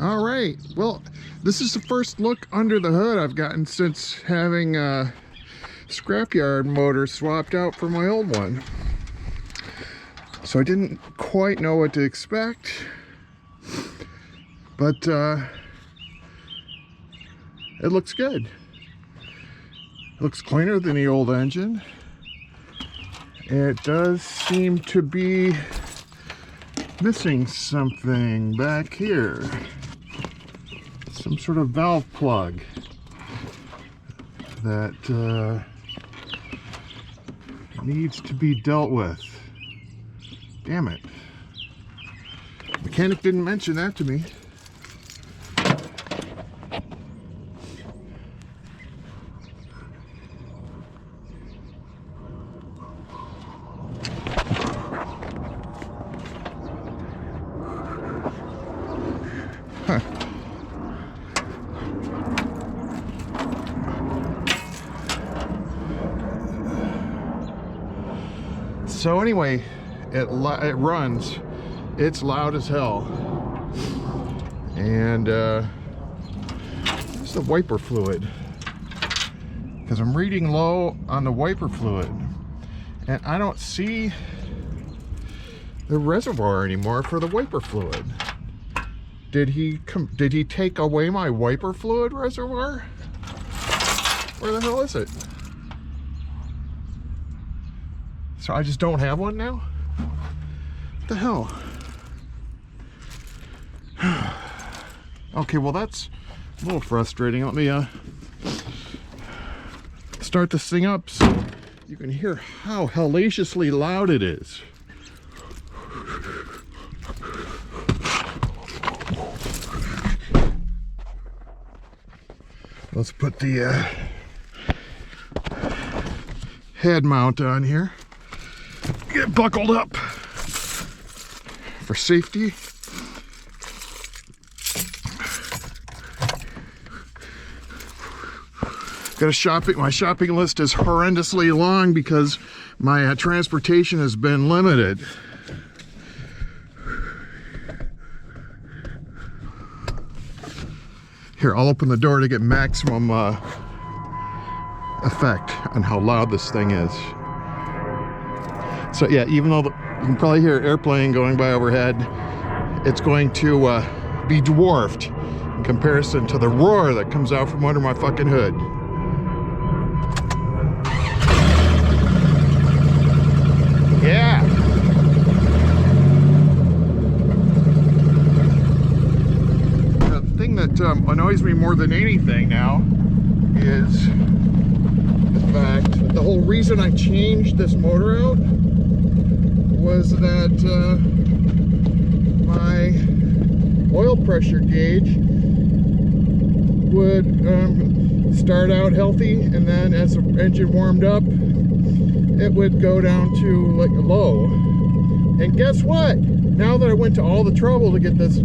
All right, well, this is the first look under the hood I've gotten since having a scrapyard motor swapped out for my old one. So I didn't quite know what to expect, but it looks good. It looks cleaner than the old engine. It does seem to be missing something back here. Some sort of valve plug that needs to be dealt with. Damn it. Mechanic didn't mention that to me. Huh. So anyway, it runs. It's loud as hell. And it's the wiper fluid, because I'm reading low on the wiper fluid and I don't see the reservoir anymore for the wiper fluid. Did he take away my wiper fluid reservoir? Where the hell is it? So I just don't have one now? What the hell? Okay, well that's a little frustrating. Let me start this thing up so you can hear how hellaciously loud it is. Let's put the head mount on here. Get buckled up for safety. Got my shopping list is horrendously long because my transportation has been limited. Here, I'll open the door to get maximum effect on how loud this thing is. So yeah, even though you can probably hear an airplane going by overhead, it's going to be dwarfed in comparison to the roar that comes out from under my fucking hood. Yeah. The thing that annoys me more than anything now is the fact that the whole reason I changed this motor out was that my oil pressure gauge would start out healthy, and then as the engine warmed up, it would go down to like low. And guess what? Now that I went to all the trouble to get this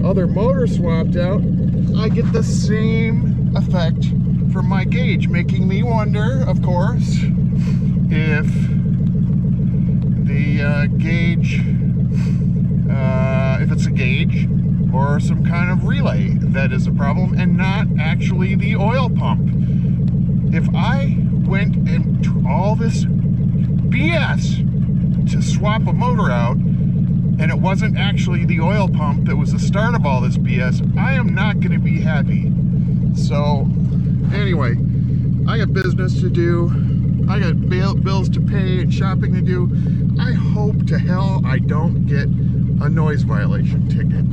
other motor swapped out, I get the same effect from my gauge, making me wonder, of course, if the gauge, if it's a gauge or some kind of relay that is a problem and not actually the oil pump. If I went into all this BS to swap a motor out and it wasn't actually the oil pump that was the start of all this BS, I am not going to be happy. So anyway, I got business to do. I got bills to pay and shopping to do. I hope to hell I don't get a noise violation ticket.